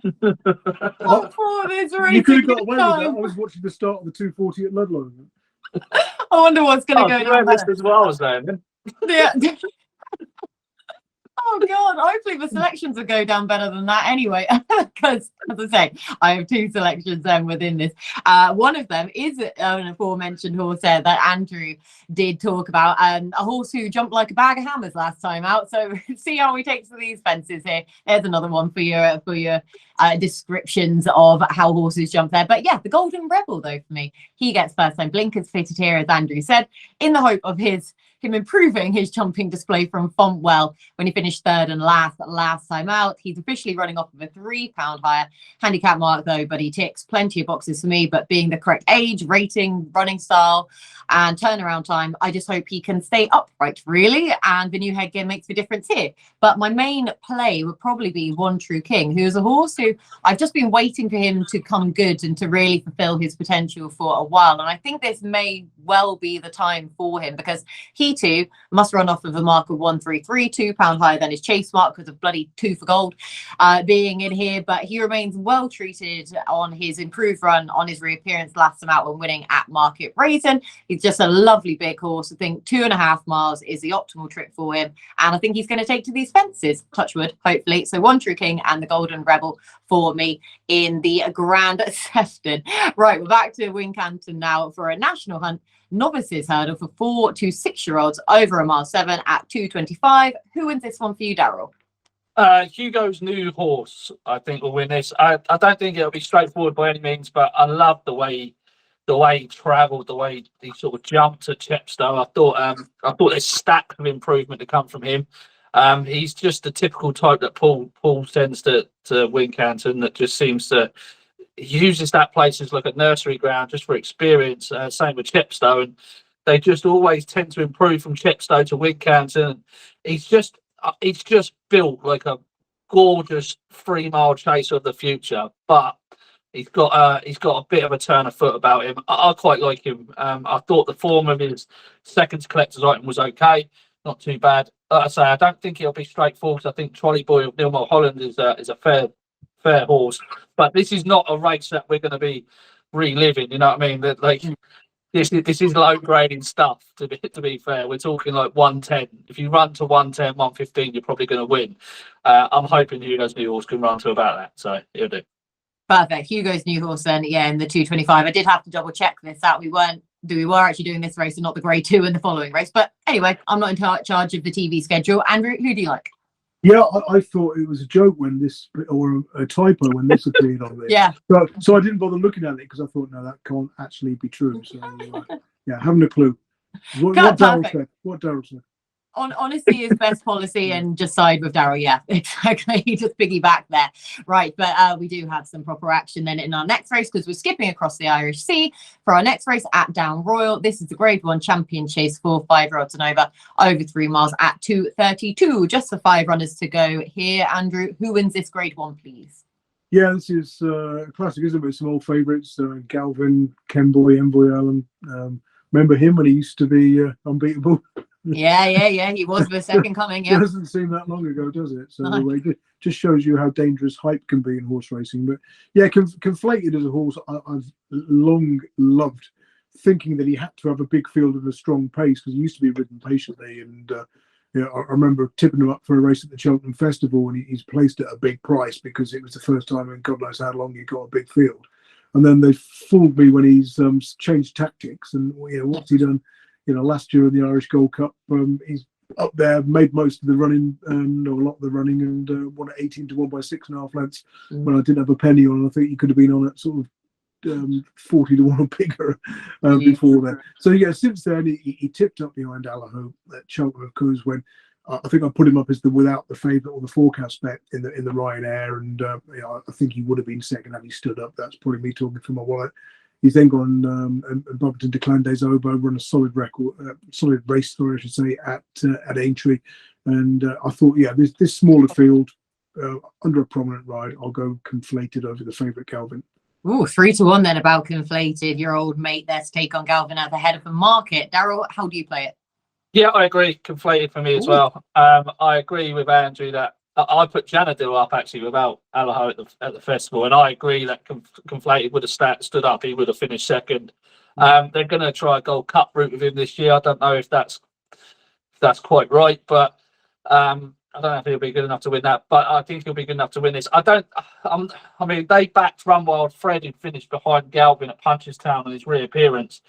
This race, you could have got away with that. I was watching the start of the 240 at Ludlow. I wonder what's going to go down there. As well as then. Yeah. Oh God, hopefully the selections will go down better than that anyway, because as I say, I have 2 selections within this. One of them is an aforementioned horse there that Andrew did talk about, a horse who jumped like a bag of hammers last time out. So see how he takes to these fences here. There's another one for your descriptions of how horses jump there. But yeah, the Golden Rebel though, for me, he gets first time blinkers fitted here, as Andrew said, in the hope of his him improving his jumping display from Fontwell when he finished third and last time out. He's officially running off of a £3 higher handicap mark though, but he ticks plenty of boxes for me. But being the correct age, rating, running style, and turnaround time, I just hope he can stay upright really, and the new headgear makes the difference here. But my main play would probably be One True King, who is a horse who I've just been waiting for him to come good and to really fulfill his potential for a while. And I think this may well be the time for him, because he too must run off of a mark of 133, £2 higher than his chase mark because of bloody 2 for gold being in here. But he remains well treated on his improved run on his reappearance last time out when winning at Market Raisin. He's just a lovely big horse. I think 2.5 miles is the optimal trip for him, and I think he's going to take to these fences, touch wood, hopefully. So One True King and the Golden Rebel for me in the Grand Sefton. Right, we're back to Wincanton now for a National Hunt novices hurdle for 4 to 6-year-olds over a mile 7 at 2:25. Who wins this one for you, Daryl? Hugo's New Horse, I think, will win this. I don't think it'll be straightforward by any means, but I love the way he travelled, the way he sort of jumped at Chepstow. I thought there's stacks of improvement to come from him. He's just the typical type that Paul sends to Wincanton, that just seems to uses that place as like a nursery ground just for experience. Same with Chepstow, and they just always tend to improve from Chepstow to Wincanton. He's just built like a gorgeous 3-mile chase of the future, but he's got a bit of a turn of foot about him. I quite like him. I thought the form of his second collector's item was okay, not too bad. Like I say, I don't think it'll be straightforward. I think Trolley Boy of Nilmore Holland is a fair horse, but this is not a race that we're going to be reliving. You know what I mean? That like this is low grading stuff. To be fair, we're talking like 110. If you run to 110, 115, you're probably going to win. I'm hoping Hugo's New Horse can run to about that, so he'll do. Perfect. Hugo's New Horse then, yeah, in the 2:25. I did have to double check this out. We were actually doing this race and not the grade 2 in the following race. But anyway, I'm not in charge of the TV schedule. Andrew, who do you like? Yeah, I thought it was a joke when this, or a typo when this appeared on there. Yeah. So I didn't bother looking at it because I thought, no, that can't actually be true. So yeah, haven't a clue. What Daryl said. Honesty is best policy, and just side with Daryl. Yeah, exactly. Just piggyback there. Right, but we do have some proper action then in our next race, because we're skipping across the Irish Sea for our next race at Down Royal. This is the Grade 1 Champion Chase for 5-year-olds and over 3 miles at 2:32. Just the 5 runners to go here. Andrew, who wins this Grade 1, please? Yeah, this is a classic, isn't it? With some old favourites, Galvin, Kenboy, Envoy Allen. Remember him when he used to be unbeatable? Yeah. He was the second coming. Yeah, it doesn't seem that long ago, does it? So it just shows you how dangerous hype can be in horse racing. But yeah, Conflated as a horse, I've long loved, thinking that he had to have a big field and a strong pace, because he used to be ridden patiently. And I remember tipping him up for a race at the Cheltenham Festival, and he's placed at a big price because it was the first time in God knows how long he got a big field. And then they fooled me when he's changed tactics, and what's he done? Last year in the Irish Gold Cup, he's up there, made most of the running, a lot of the running, and won at 18 to 1 by 6.5 lengths when I didn't have a penny on. I think he could have been on at sort of 40 to 1 or bigger before that. So yeah, since then he tipped up behind Allaho at Cheltenham, because when I think I put him up as without the favourite or the forecast bet in the Ryanair, and I think he would have been second had he stood up. That's probably me talking from my wallet. He's then gone and bumped into Clan des Obeaux, run a solid race story, I should say, at Aintree. And I thought, yeah, this smaller field under a prominent ride, I'll go Conflated over the favourite Galvin. Ooh, 3 to 1 then about Conflated, your old mate there to take on Galvin at the head of the market. Daryl, how do you play it? Yeah, I agree. Conflated for me as well. I agree with Andrew that I put Janadil up actually without Allaho at the festival, and I agree that Conflated would have stood up. He would have finished second. They're going to try a Gold Cup route with him this year. I don't know if that's quite right, but I don't know if he'll be good enough to win that. But I think he'll be good enough to win this. I mean, they backed Run Wild Fred, who finished behind Galvin at Punchestown on his reappearance.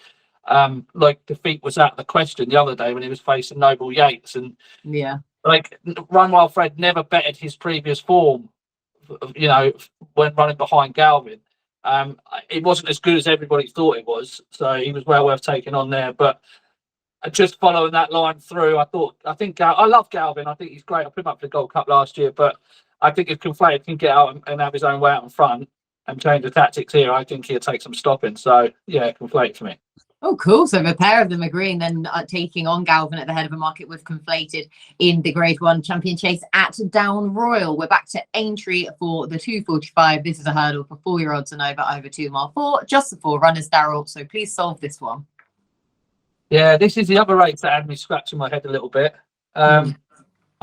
Like defeat was out of the question the other day when he was facing Noble Yates, and yeah. Like Run Wild Fred never bettered his previous form, when running behind Galvin. It wasn't as good as everybody thought it was, so he was well worth taking on there. But just following that line through, I love Galvin. I think he's great. I put him up for the Gold Cup last year, but I think if Conflated can get out and have his own way out in front and change the tactics here, I think he'll take some stopping. So yeah, Conflated for me. Oh, cool. So the pair of them agreeing, then taking on Galvin at the head of a market with Conflated in the Grade 1 Champion Chase at Down Royal. We're back to Aintree for the 245. This is a hurdle for 4-year odds and over 2 mile 4. Just the 4 runners, Daryl. So please solve this one. Yeah, this is the other race that had me scratching my head a little bit. I've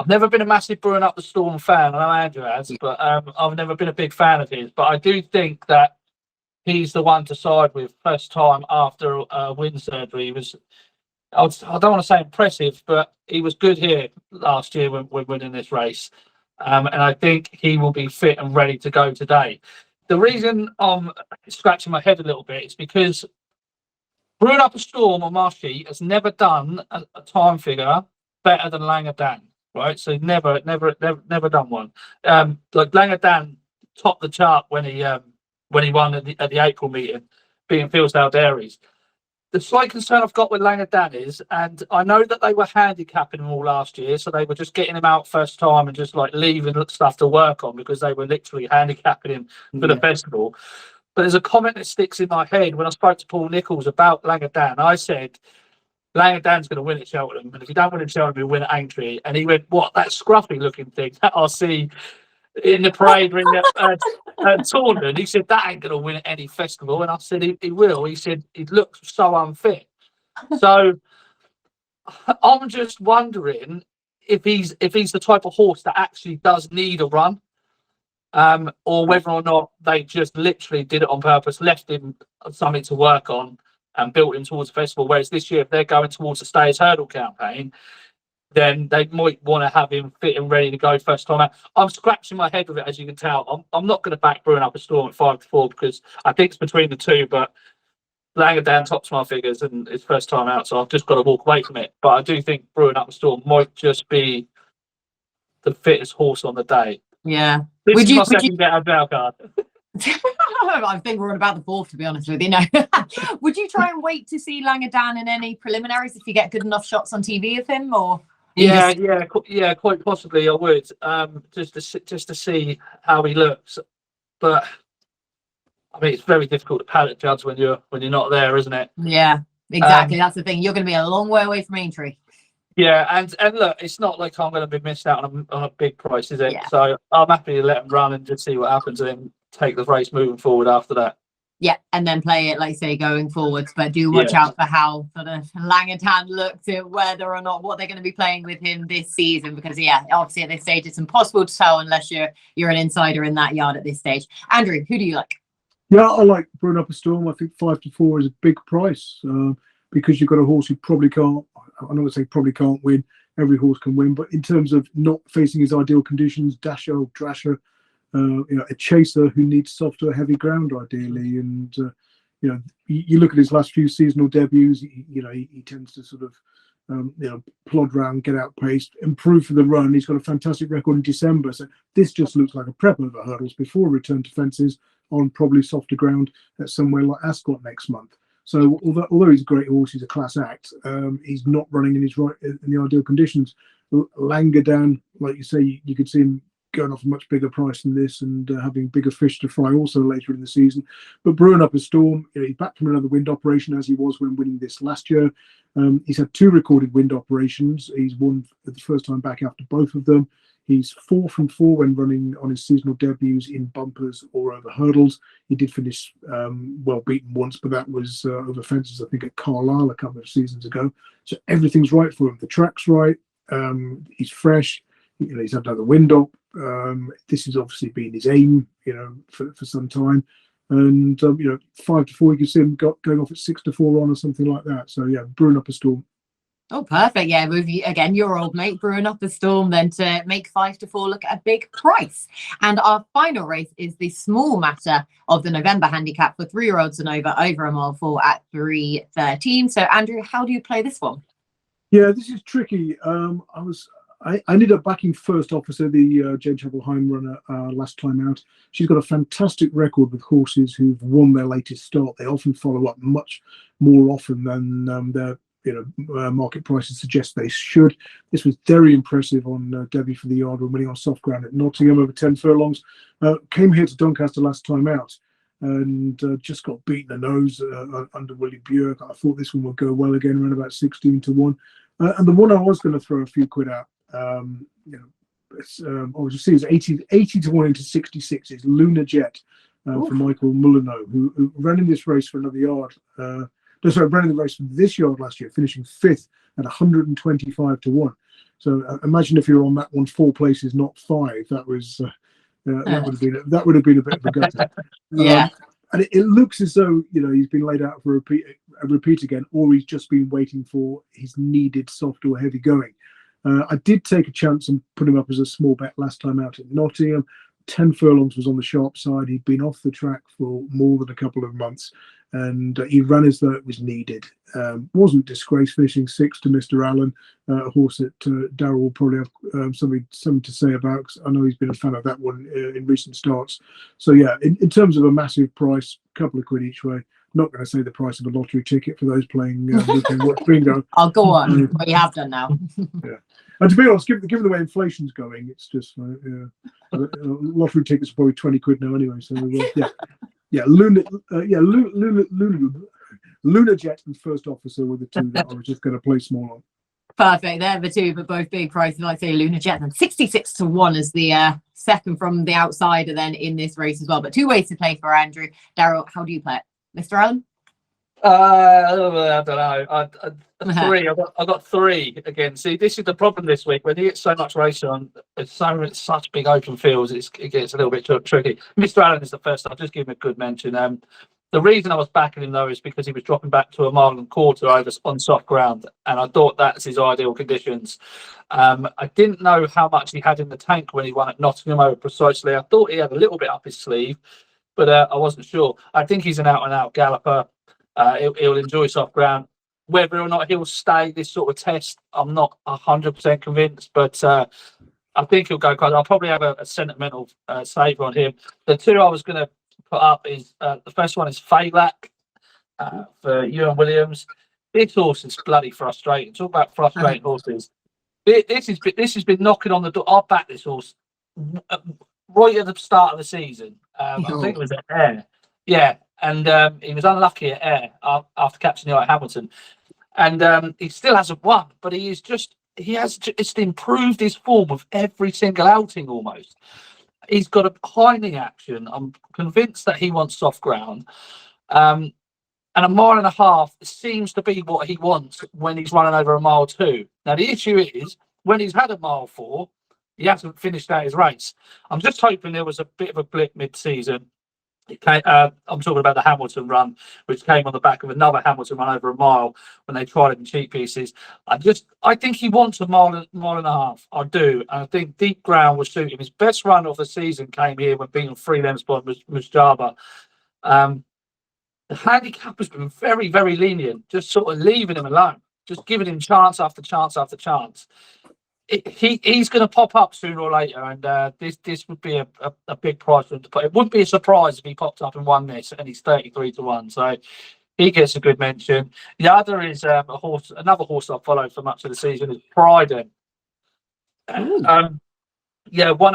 never been a massive Brewing Up the Storm fan. I know Andrew has, but I've never been a big fan of his. But I do think that he's the one to side with first time after wind surgery. He was, I don't want to say impressive, but he was good here last year when winning this race. And I think he will be fit and ready to go today. The reason I'm scratching my head a little bit is because Brewing Up a Storm on my sheet has never done a time figure better than Langadan, right? So never done one. Like Langadan topped the chart when he won at the April meeting, beating Fieldstale Dairies. The slight concern I've got with Langadan is, and I know that they were handicapping him all last year, so they were just getting him out first time and just like leaving stuff to work on because they were literally handicapping him for the festival. But there's a comment that sticks in my head when I spoke to Paul Nichols about Langadan. I said, Langadan's going to win at Cheltenham, and if you don't win at Cheltenham, you'll win at Aintree. And he went, what, that scruffy looking thing that I see in the parade ring at Taunton? He said, that ain't going to win at any festival. And I said, he will. He said, he looks so unfit. So I'm just wondering if he's the type of horse that actually does need a run. Or whether or not they just literally did it on purpose, left him something to work on and built him towards the festival. Whereas this year, if they're going towards the Stayers Hurdle campaign, then they might want to have him fit and ready to go first time out. I'm scratching my head with it, as you can tell. I'm not going to back Brewing Up a Storm at 5-4 because I think it's between the two, but Langadan tops my figures and it's first time out, so I've just got to walk away from it. But I do think Brewing Up a Storm might just be the fittest horse on the day. Yeah. This is my second get out of card. I think we're on about the 4th, to be honest with you. No. Would you try and wait to see Langadan in any preliminaries if you get good enough shots on TV of him, or? Yeah, quite possibly I would. Just to see how he looks, but I mean it's very difficult to paddock judge when you're not there, isn't it? Yeah, exactly. That's the thing. You're going to be a long way away from Aintree. Yeah, and look, it's not like I'm going to be missed out on a big price, is it? Yeah. So I'm happy to let him run and just see what happens and then take the race moving forward after that. Yeah, and then play it, like say, going forwards. But do watch out for how sort of Langadan looks at whether or not what they're going to be playing with him this season. Because obviously at this stage it's impossible to tell unless you're an insider in that yard at this stage. Andrew, who do you like? Yeah, I like Brewing Up a Storm. I think 5-4 is a big price because you've got a horse who probably can't. I'm not going to say probably can't win. Every horse can win, but in terms of not facing his ideal conditions, Dasher, Drasher, a chaser who needs softer, heavy ground ideally, and you look at his last few seasonal debuts. He tends to sort of plod round, get outpaced, improve for the run. He's got a fantastic record in December, so this just looks like a prep over hurdles before return to fences on probably softer ground at somewhere like Ascot next month. So although he's a great horse, he's a class act. He's not running in the ideal conditions. Langadan, like you say, you could see him going off a much bigger price than this and having bigger fish to fry also later in the season. But Brewing Up a Storm, he's back from another wind operation as he was when winning this last year. He's had 2 recorded wind operations. He's won for the first time back after both of them. He's 4 from 4 when running on his seasonal debuts in bumpers or over hurdles. He did finish well beaten once, but that was over fences, I think, at Carlisle a couple of seasons ago. So everything's right for him. The track's right. He's fresh. He's had another wind op. This has obviously been his aim, for some time. And 5-4, you can see him going off at 6-4 on or something like that. So yeah, Brewing Up a Storm. Oh, perfect. Yeah, with you, again, your old mate, Brewing Up a Storm, then to make 5-4 look at a big price. And our final race is the small matter of the November handicap for 3-year-olds and over a mile 4 at 3:13. So, Andrew, how do you play this one? Yeah, this is tricky. I ended up backing First Officer, the Jane Chapel-Hyam runner, last time out. She's got a fantastic record with horses who've won their latest start. They often follow up much more often than their market prices suggest they should. This was very impressive on Debbie for the yard when winning on soft ground at Nottingham over 10 furlongs. Came here to Doncaster last time out and just got beaten the nose under Willie Björk. I thought this one would go well again, around about 16 to 1. And the one I was going to throw a few quid at, I was just seeing, is 80 to 1 into 66 is Luna Jet from Michael Mullineaux, who ran in this race for another yard. Ran in the race from this yard last year, finishing 5th at 125 to 1. So imagine if you're on that one 4 places, not 5. That was that would have been a bit of a gutter. Yeah. And it looks as though he's been laid out for a repeat again, or he's just been waiting for his needed soft or heavy going. I did take a chance and put him up as a small bet last time out at Nottingham. 10 furlongs was on the sharp side. He'd been off the track for more than a couple of months, and he ran as though it was needed. Wasn't disgraced, finishing 6th to Mr. Allen, a horse that Darryl will probably have something to say about, because I know he's been a fan of that one in recent starts. So yeah, in terms of a massive price, a couple of quid each way. Not going to say the price of a lottery ticket for those playing weekend watch bingo. I'll go on. What you have done now. Yeah. And to be honest, given the way inflation's going, it's just lottery tickets are probably 20 quid now anyway. So Luna Jet and First Officer were the two that I was just going to play small on. Perfect. They're the two, but both big prices. Like I say, Luna Jet and 66 to 1 is the second from the outsider then in this race as well. But 2 ways to play for Andrew. Darryl, how do you play it? Mr. Allen? I don't know. Three. I've got 3 again. See, this is the problem this week. When you get so much racing on, it's such big open fields, it gets a little bit tricky. Mr. Allen is the first. I'll just give him a good mention. The reason I was backing him though is because he was dropping back to a mile and quarter over on soft ground, and I thought that's his ideal conditions. I didn't know how much he had in the tank when he won at Nottingham over Precisely. I thought he had a little bit up his sleeve, but I wasn't sure. I think he's an out-and-out galloper. He'll enjoy soft ground. Whether or not he'll stay this sort of test, I'm not 100% convinced, but I think he'll go because I'll probably have a sentimental save on him. The 2 I was going to put up is the first one is Falak for Ewan Williams. This horse is bloody frustrating. Talk about frustrating horses. This has been knocking on the door. I'll back this horse right at the start of the season. I think it was at Ayr. Yeah. And he was unlucky at Ayr after catching the Hamilton, and he still hasn't won. But he has just improved his form with every single outing almost. He's got a hiding action. I'm convinced that he wants soft ground, and a mile and a half seems to be what he wants when he's running over a mile 2. Now the issue is when he's had a mile 4, he hasn't finished out his race. I'm just hoping there was a bit of a blip mid-season. I'm talking about the Hamilton run, which came on the back of another Hamilton run over a mile when they tried it in cheap pieces. I think he wants a mile and a half. I do. And I think deep ground will suit him. His best run of the season came here when beating 3 lengths by Mujaba. The handicap has been very, very lenient, just sort of leaving him alone, just giving him chance after chance after chance. He's going to pop up sooner or later, and this would be a big price for him to put. It wouldn't be a surprise if he popped up and won this, and he's 33 to 1. So he gets a good mention. The other is another horse I've followed for much of the season is Pryden. Won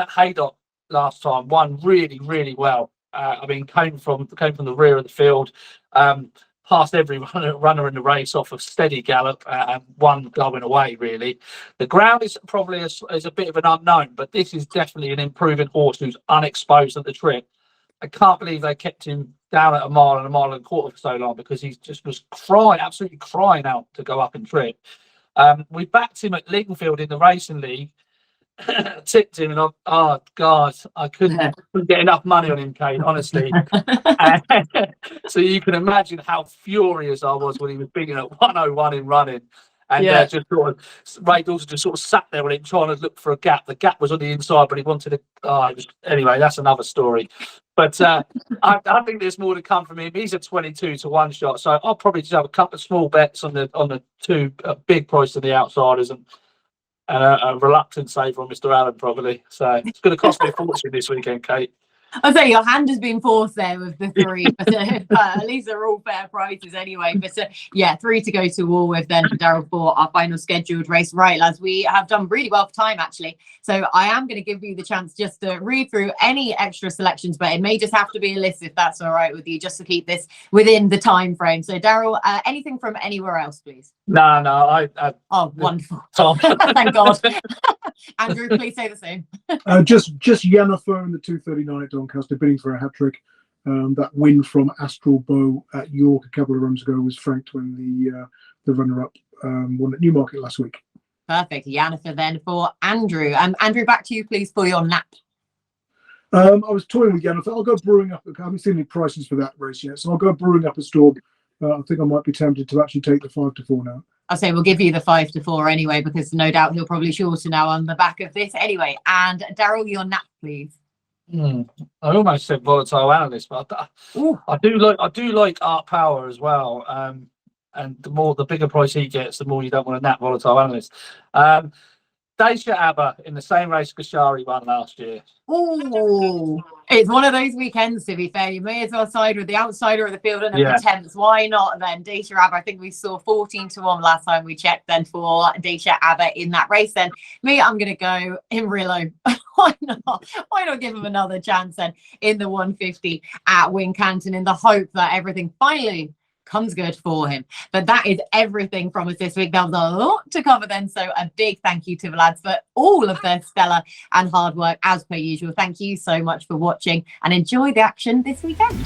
at Haydock last time. Won really, really well. Came from the rear of the field. Passed every runner in the race off a steady gallop and one going away, really. The ground is probably is a bit of an unknown, but this is definitely an improving horse who's unexposed at the trip. I can't believe they kept him down at a mile and a quarter for so long, because he just was absolutely crying out to go up and trip. We backed him at Lingfield in the Racing League, tipped him, and I couldn't get enough money on him, Kate, honestly. So you can imagine how furious I was when he was bidding at 101 in running, and just sort of Ray Dawson just sort of sat there with him trying to look for a gap. The gap was on the inside, but he wanted to. Anyway, that's another story. But I think there's more to come from him. He's a 22 to 1 shot, so I'll probably just have a couple of small bets on the 2 big price of the outsiders and a reluctant save on Mr. Allen, probably. So it's going to cost me a fortune this weekend, Kate. I'll say your hand has been forced there with the three, but at least they're all fair prices anyway. But yeah, 3 to go to war with then, Daryl, for our final scheduled race. Right, lads, we have done really well for time actually. So I am going to give you the chance just to read through any extra selections, but it may just have to be a list if that's all right with you, just to keep this within the time frame. So Daryl, anything from anywhere else, please? No, I Oh, wonderful. Tom. Thank God. Andrew, please say the same. Just Yennefer in the 2:39 at Doncaster, bidding for a hat trick. That win from Astral Bow at York a couple of runs ago was franked when the runner-up won at Newmarket last week. Perfect. Yennefer then for Andrew. Andrew, back to you, please, for your nap. I was toying with Yennefer. I'll go Brewing Up. I haven't seen any prices for that race yet, so I'll go Brewing Up a Storm. I think I might be tempted to actually take the 5 to 4 now. I'll say we'll give you the 5 to 4 anyway, because no doubt he'll probably shorten now on the back of this anyway. And Daryl, your nap, please. I almost said Volatile Analyst, but I do like Art Power as well. And the bigger price he gets, the more you don't want to nap Volatile Analyst. Dacia Abba in the same race Kashari won last year. Oh, it's one of those weekends, to be fair. You may as well side with the outsider of the field and the attempts. Why not then? Dacia Abba, I think we saw 14 to 1 last time we checked then for Dacia Abba in that race. Then me, I'm going to go Imrillo. Why not? Why not give him another chance then in the 150 at Wincanton in the hope that everything finally comes good for him. But that is everything from us this week. There was a lot to cover then, so a big thank you to the lads for all of their stellar and hard work as per usual. Thank you so much for watching and enjoy the action this weekend.